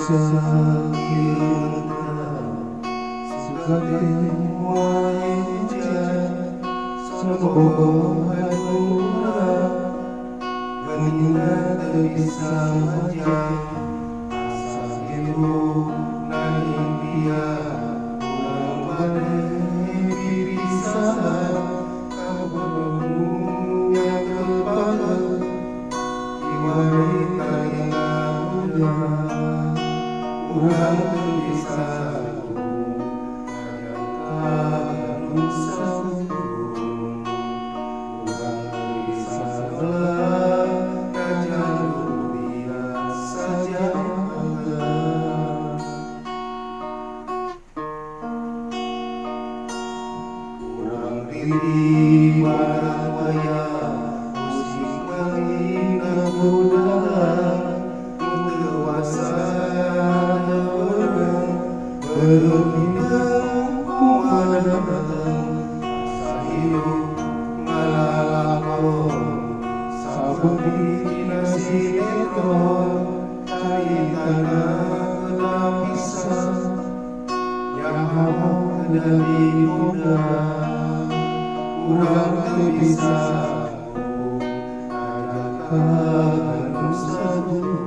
Sakira Sukatin Wajijan Sabohan murah Ganina terbisa majang Asa biru naik dia Ulang badai pipisahan Kabarmu yang terbaik Iwari kaya udah Urang terbisa Ayangkan sambung Urang terbisa lelah Kajan biasa jaga Urang diri barat waya Musik menghina budaya Berhidang kumadang Asa hidup ngalalakon Sabudi sinetron Cari tanah kedapisan Yang hawa dari muda Urang terbisa Adakan satu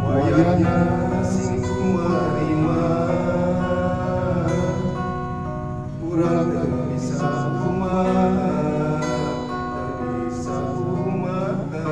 Wayana sing kumarima Urang terbisa kumaha Terbisa kumaha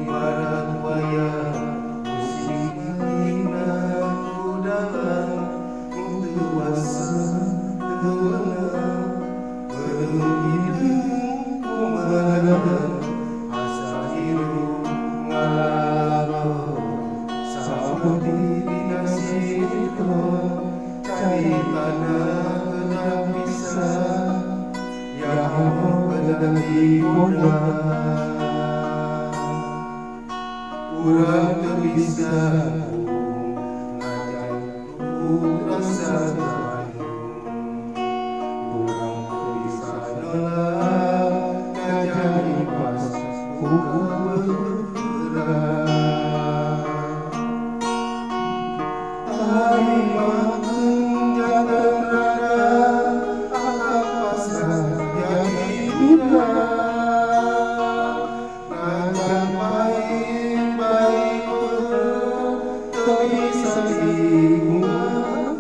Barat waya musik menghina budaya Dewasa tewenang berhidung kumadang Asa hidup ngalalakon Sabudi sinetron Cari tanah kedapisan Yang hawa dari muda Urang terbisa ngajak rasa Bandung Urang terbisa nolak ngajak pas hukum bergerak Hari makin jangan rada Akan pasrah jadi budak Bisa dimuat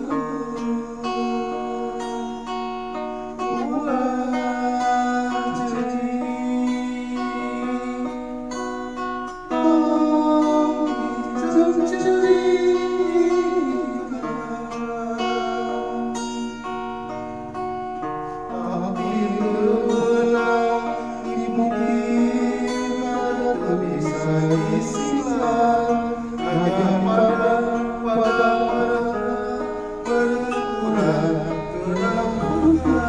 Tuhan.